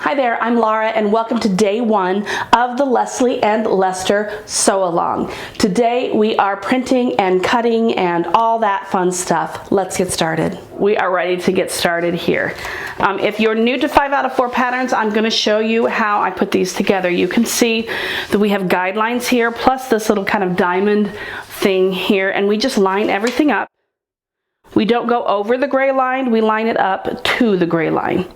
Hi there, I'm Laura and welcome to day one of the Leslie and Lester Sew Along. Today we are printing and cutting and all that fun stuff. Let's get started. We are ready to get started here. If you're new to 5 out of 4 patterns, I'm going to show you how I put these together. You can see that we have guidelines here plus this little kind of diamond thing here, and we just line everything up. We don't go over the gray line, we line it up to the gray line.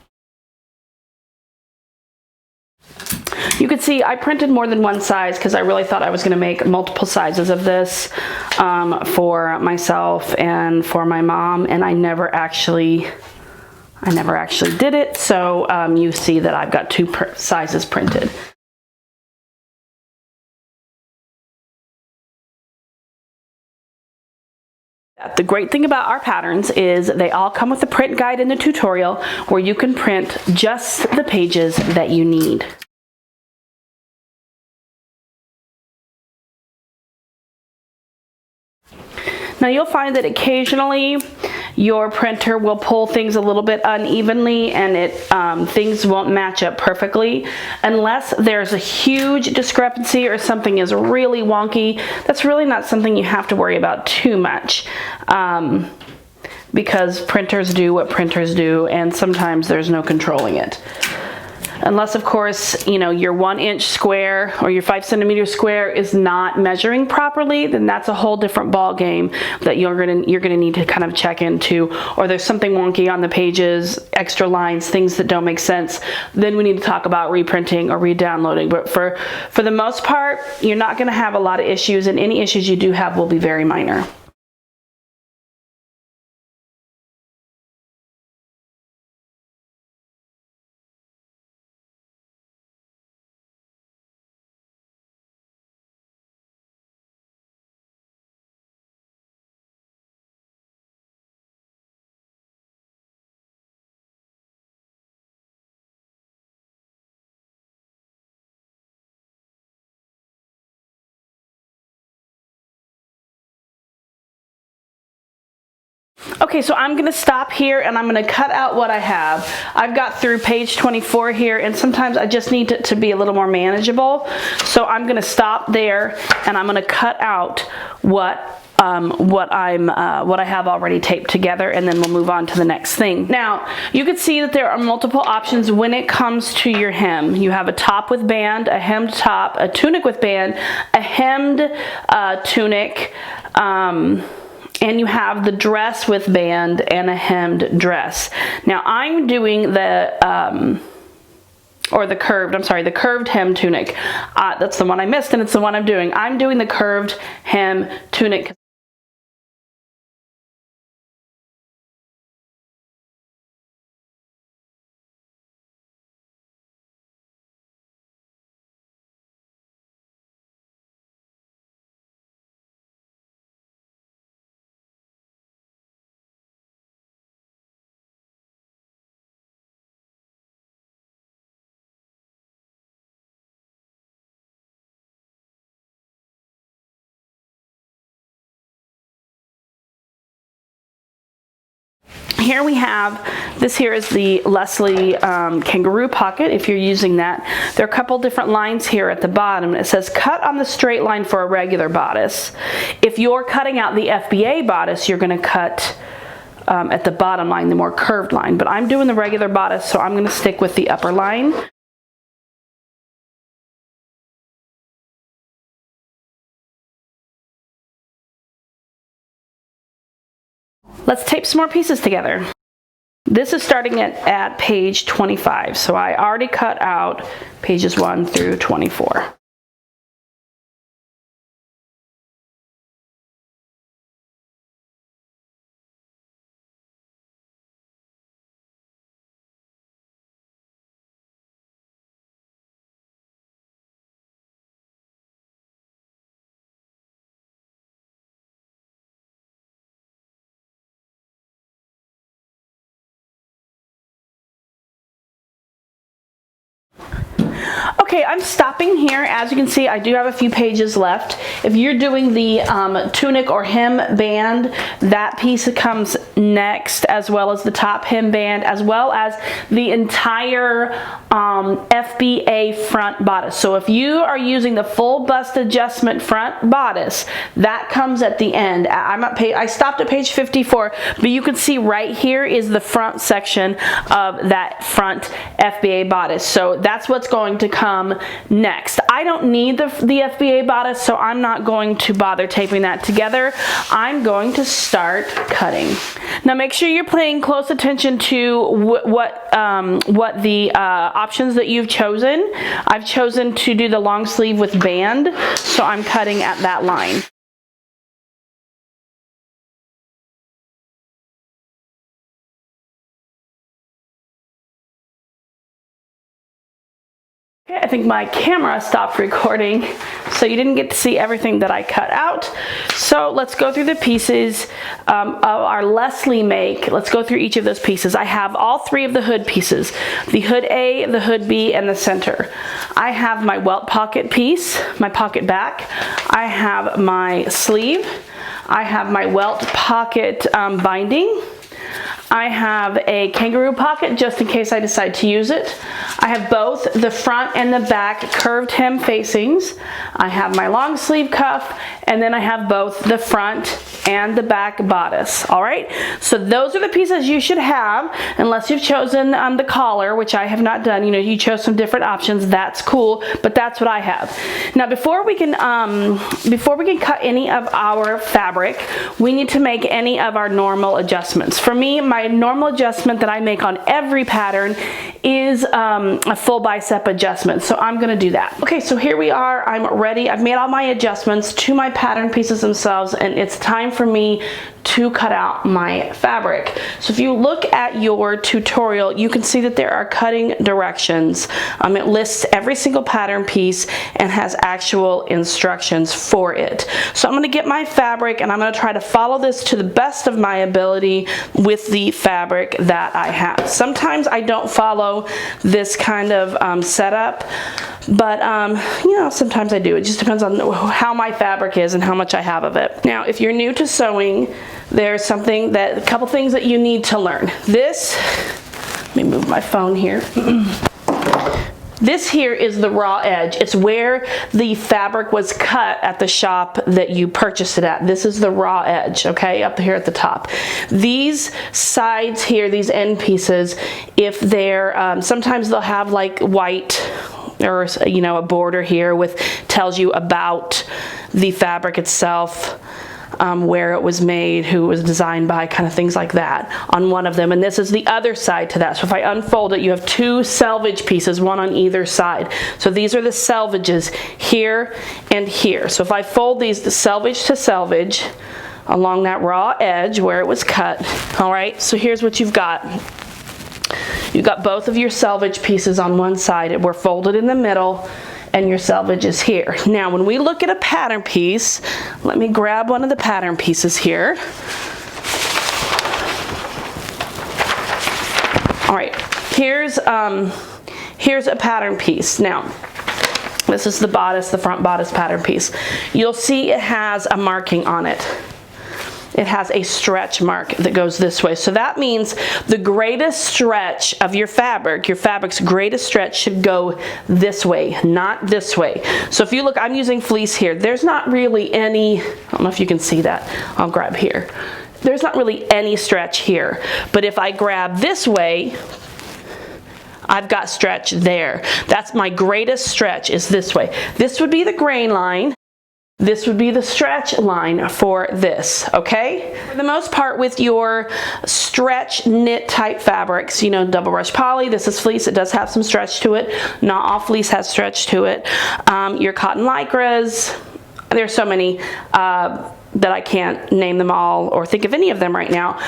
You can see I printed more than one size because I really thought I was going to make multiple sizes of this for myself and for my mom, and I never actually did it. So you see that I've got 2 sizes printed. The great thing about our patterns is they all come with a print guide and a tutorial where you can print just the pages that you need. Now you'll find that occasionally your printer will pull things a little bit unevenly and things won't match up perfectly unless there's a huge discrepancy or something is really wonky. That's really not something you have to worry about too much because printers do what printers do and sometimes there's no controlling it. Unless, of course, you know, your 1-inch square or your 5-centimeter square is not measuring properly, then that's a whole different ball game that you're gonna need to kind of check into. Or there's something wonky on the pages, extra lines, things that don't make sense. Then we need to talk about reprinting or re-downloading. But for the most part, you're not gonna have a lot of issues, and any issues you do have will be very minor. Okay, so I'm gonna stop here and I'm gonna cut out what I have. I've got through page 24 here, and sometimes I just need it to be a little more manageable. So I'm gonna stop there and I'm gonna cut out what I have already taped together, and then we'll move on to the next thing. Now, you can see that there are multiple options when it comes to your hem. You have a top with band, a hemmed top, a tunic with band, a hemmed tunic, and you have the dress with band and a hemmed dress. Now I'm doing the the curved hem tunic. That's the one I missed, and it's the one I'm doing. I'm doing the curved hem tunic. Here we have, this here is the Leslie kangaroo pocket, if you're using that. There are a couple different lines here at the bottom. It says cut on the straight line for a regular bodice. If you're cutting out the FBA bodice, you're going to cut at the bottom line, the more curved line. But I'm doing the regular bodice, so I'm going to stick with the upper line. Let's tape some more pieces together. This is starting at page 25, so I already cut out pages 1 through 24. Okay, I'm stopping here. As you can see, I do have a few pages left. If you're doing the tunic or hem band, that piece comes next, as well as the top hem band, as well as the entire FBA front bodice. So if you are using the full bust adjustment front bodice, that comes at the end. I stopped at page 54, but you can see right here is the front section of that front FBA bodice. So that's what's going to come next. I don't need the FBA bodice, so I'm not going to bother taping that together. I'm going to start cutting. Now make sure you're paying close attention to what the options that you've chosen. I've chosen to do the long sleeve with band, so I'm cutting at that line. Okay, I think my camera stopped recording, so you didn't get to see everything that I cut out. So let's go through the pieces of our Leslie make. Let's go through each of those pieces. I have all three of the hood pieces, the hood A, the hood B, and the center. I have my welt pocket piece, my pocket back. I have my sleeve. I have my welt pocket binding. I have a kangaroo pocket just in case I decide to use it. I have both the front and the back curved hem facings. I have my long sleeve cuff, and then I have both the front and the back bodice. All right, so those are the pieces you should have, unless you've chosen the collar, which I have not done. You know, you chose some different options. That's cool, but that's what I have. Now, before we can cut any of our fabric, we need to make any of our normal adjustments. For me, my normal adjustment that I make on every pattern is a full bicep adjustment, so I'm going to do that. Okay, so here we are. I'm ready. I've made all my adjustments to my pattern pieces themselves, and it's time for me to cut out my fabric. So if you look at your tutorial, you can see that there are cutting directions. It lists every single pattern piece and has actual instructions for it. So I'm going to get my fabric and I'm going to try to follow this to the best of my ability with the fabric that I have. Sometimes I don't follow this kind of setup, but you know, sometimes I do. It just depends on how my fabric is and how much I have of it. Now, if you're new to sewing, there's a couple things that you need to learn. Let me move my phone here. This here is the raw edge. It's where the fabric was cut at the shop that you purchased it at. This is the raw edge, okay, up here at the top. These sides here, these end pieces, if they're, sometimes they'll have like white or, you know, a border here with tells you about the fabric itself, where it was made, who it was designed by, kind of things like that on one of them. And this is the other side to that. So if I unfold it, you have two selvage pieces, one on either side. So these are the selvages here and here. So if I fold these, the selvage to selvage along that raw edge where it was cut. All right, so here's what you've got. You've got both of your selvage pieces on one side. We're folded in the middle, and your selvage is here. Now, when we look at a pattern piece, let me grab one of the pattern pieces here. All right, here's a pattern piece. Now, this is the bodice, the front bodice pattern piece. You'll see it has a marking on it. It has a stretch mark that goes this way. So that means the greatest stretch of your fabric's greatest stretch should go this way, not this way. So if you look, I'm using fleece here. There's not really any, I don't know if you can see that. I'll grab here. There's not really any stretch here. But if I grab this way, I've got stretch there. That's my greatest stretch, is this way. This would be the grain line. This would be the stretch line for this, okay? For the most part, with your stretch knit type fabrics, you know, double brush poly, this is fleece, it does have some stretch to it. Not all fleece has stretch to it. Your cotton lycras, there's so many. that I can't name them all or think of any of them right now,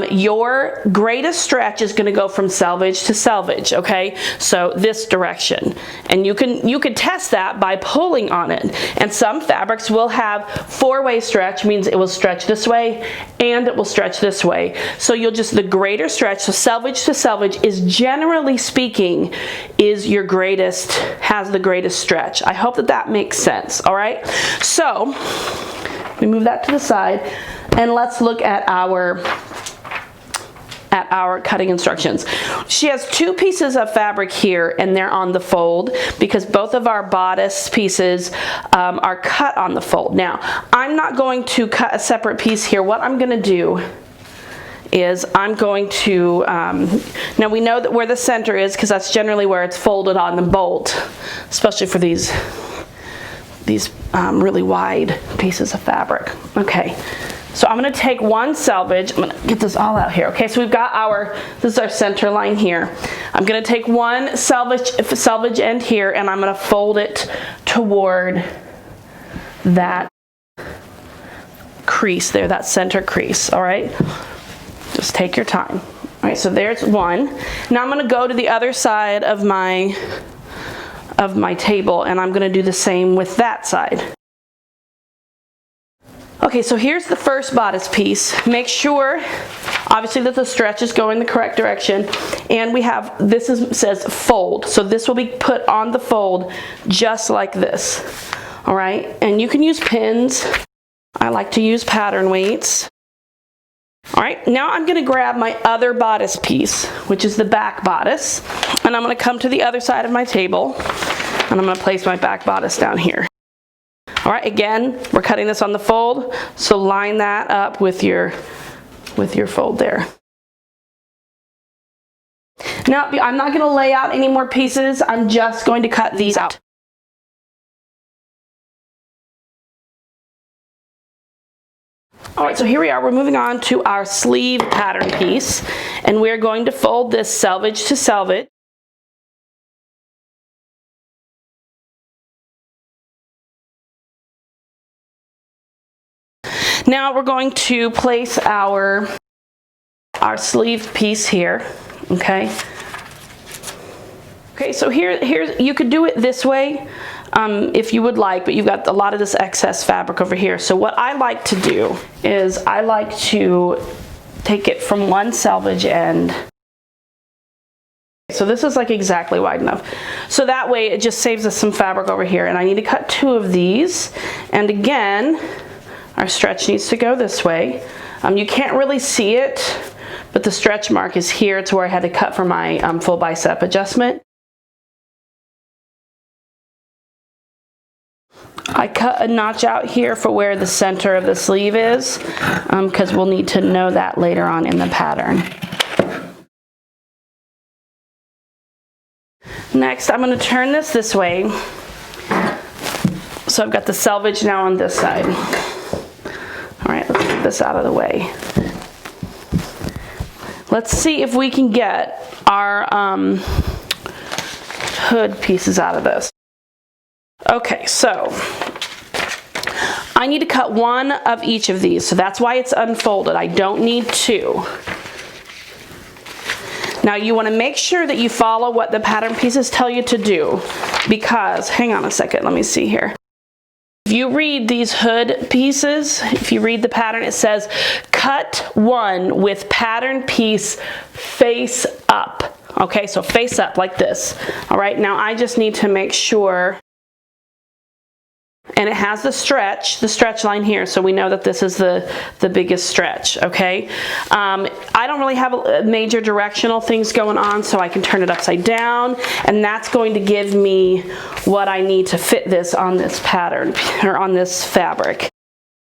your greatest stretch is going to go from selvage to selvage, okay? So this direction. And you can test that by pulling on it. And some fabrics will have four-way stretch, means it will stretch this way and it will stretch this way. So you'll just, the greater stretch, so selvage to selvage is generally speaking, is your greatest, has the greatest stretch. I hope that that makes sense, all right? So, we move that to the side and let's look at our cutting instructions. She has two pieces of fabric here and they're on the fold because both of our bodice pieces are cut on the fold. Now, I'm not going to cut a separate piece here. What I'm going to do is I'm going to, now we know that where the center is because that's generally where it's folded on the bolt, especially for these really wide pieces of fabric. Okay, so I'm going to take one selvage. I'm going to get this all out here. Okay, so we've got this is our center line here. I'm going to take one selvage end here and I'm going to fold it toward that crease there, that center crease, all right? Just take your time. All right, so there's one. Now I'm going to go to the other side of my table and I'm going to do the same with that side. Okay, so here's the first bodice piece. Make sure obviously that the stretch is going the correct direction and we have, says fold, so this will be put on the fold just like this. All right, and you can use pins. I like to use pattern weights. All right, now I'm going to grab my other bodice piece, which is the back bodice, and I'm going to come to the other side of my table and I'm going to place my back bodice down here. All right, again, we're cutting this on the fold, so line that up with your fold there. Now, I'm not going to lay out any more pieces. I'm just going to cut these out. All right, so here we are. We're moving on to our sleeve pattern piece, and we're going to fold this selvage to selvage. Now we're going to place our sleeve piece here, okay? Okay, so here's you could do it this way if you would like, but you've got a lot of this excess fabric over here. So what I like to do is I like to take it from one selvage end. So this is like exactly wide enough. So that way it just saves us some fabric over here. And I need to cut two of these. And again, our stretch needs to go this way. You can't really see it, but the stretch mark is here. It's where I had to cut for my full bicep adjustment. I cut a notch out here for where the center of the sleeve is, because we'll need to know that later on in the pattern. Next, I'm going to turn this way. So I've got the selvage now on this side. All right, let's get this out of the way. Let's see if we can get our hood pieces out of this. Okay, so I need to cut one of each of these, so that's why it's unfolded. I don't need two. Now you want to make sure that you follow what the pattern pieces tell you to do, because, hang on a second, let me see here. If you read these hood pieces, if you read the pattern, it says cut one with pattern piece face up. Okay, so face up like this. All right, now I just need to make sure, and it has the stretch line here, so we know that this is the biggest stretch, okay? I don't really have major directional things going on, so I can turn it upside down, and that's going to give me what I need to fit this on this pattern, or on this fabric.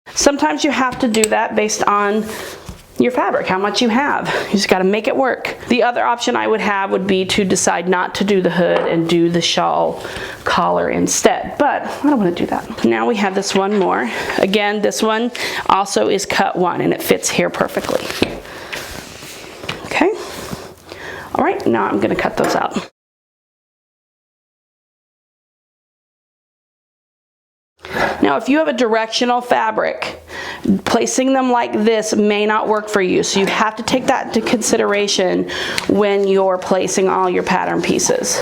Sometimes you have to do that based on your fabric, how much you have. You just got to make it work. The other option I would have would be to decide not to do the hood and do the shawl collar instead, but I don't want to do that. Now we have this one more. Again, this one also is cut one and it fits here perfectly. Okay. All right, now I'm going to cut those out. Now, if you have a directional fabric, placing them like this may not work for you, so you have to take that into consideration when you're placing all your pattern pieces.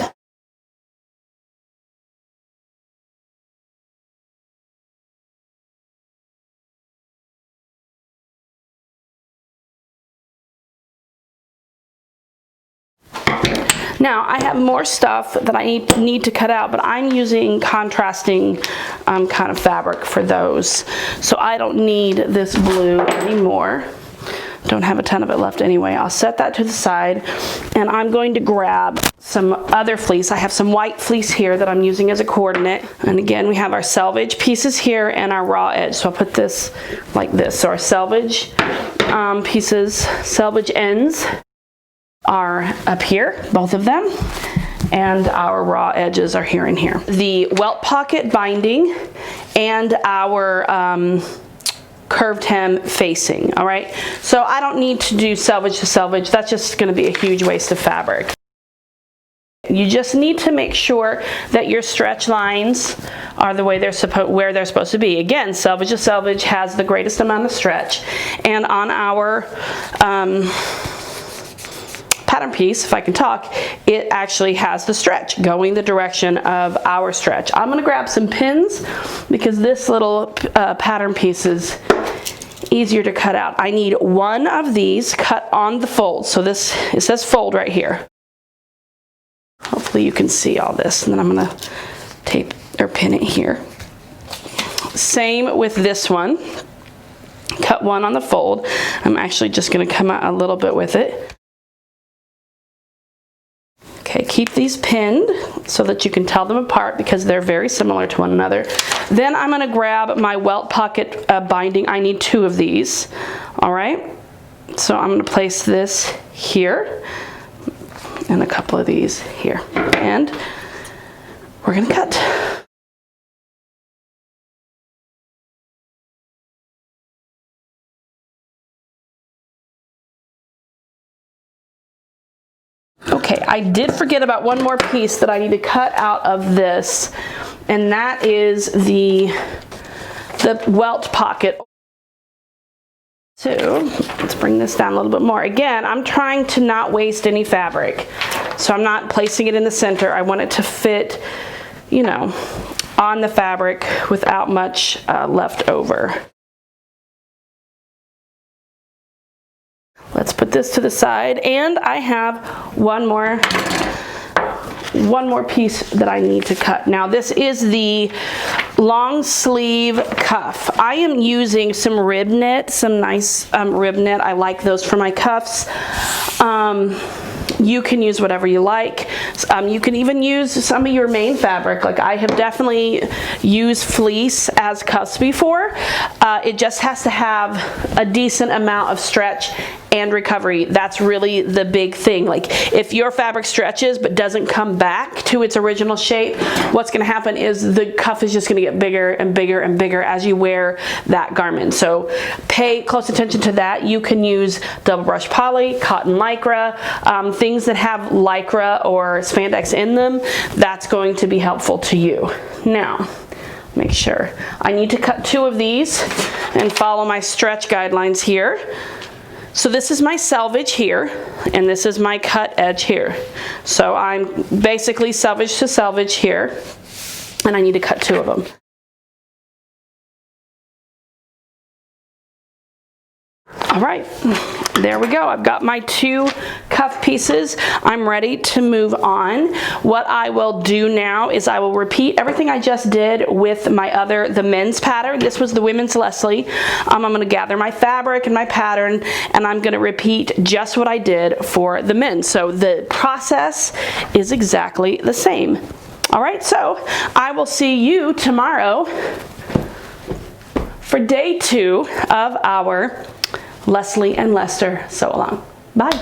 Now, I have more stuff that I need to cut out, but I'm using contrasting kind of fabric for those. So I don't need this blue anymore. Don't have a ton of it left anyway. I'll set that to the side, and I'm going to grab some other fleece. I have some white fleece here that I'm using as a coordinate. And again, we have our selvage pieces here and our raw edge. So I'll put this like this. So our selvage pieces, selvage ends, are up here, both of them, and our raw edges are here and here. The welt pocket binding and our curved hem facing, all right? So I don't need to do selvage to selvage. That's just gonna be a huge waste of fabric. You just need to make sure that your stretch lines are the way where they're supposed to be. Again, selvage to selvage has the greatest amount of stretch, and on our pattern piece, if I can talk, it actually has the stretch going the direction of our stretch. I'm going to grab some pins because this little pattern piece is easier to cut out. I need one of these cut on the fold. So this, it says fold right here. Hopefully you can see all this, and then I'm going to tape or pin it here. Same with this one. Cut one on the fold. I'm actually just going to come out a little bit with it. Okay, keep these pinned so that you can tell them apart because they're very similar to one another. Then I'm going to grab my welt pocket binding. I need two of these. All right, so I'm going to place this here and a couple of these here, and we're going to cut. Okay, I did forget about one more piece that I need to cut out of this, and that is the welt pocket. So let's bring this down a little bit more. Again, I'm trying to not waste any fabric, so I'm not placing it in the center. I want it to fit, you know, on the fabric without much left over. Let's put this to the side, and I have one more piece that I need to cut. Now this is the long sleeve cuff. I am using some rib knit, some nice rib knit. I like those for my cuffs. You can use whatever you like. You can even use some of your main fabric. Like I have definitely used fleece as cuffs before. It just has to have a decent amount of stretch and recovery. That's really the big thing. Like if your fabric stretches but doesn't come back to its original shape, what's going to happen is the cuff is just going to get bigger and bigger and bigger as you wear that garment. So pay close attention to that. You can use double brush poly, cotton lycra, things that have lycra or spandex in them. That's going to be helpful to you. Now, make sure. I need to cut two of these and follow my stretch guidelines here. So this is my selvage here, and this is my cut edge here. So I'm basically selvage to selvage here, and I need to cut two of them. All right, there we go. I've got my two cuff pieces. I'm ready to move on. What I will do now is I will repeat everything I just did with the men's pattern. This was the women's Leslie. I'm gonna gather my fabric and my pattern, and I'm gonna repeat just what I did for the men. So the process is exactly the same. All right, so I will see you tomorrow for day 2 of our Leslie and Lester sew along. Bye.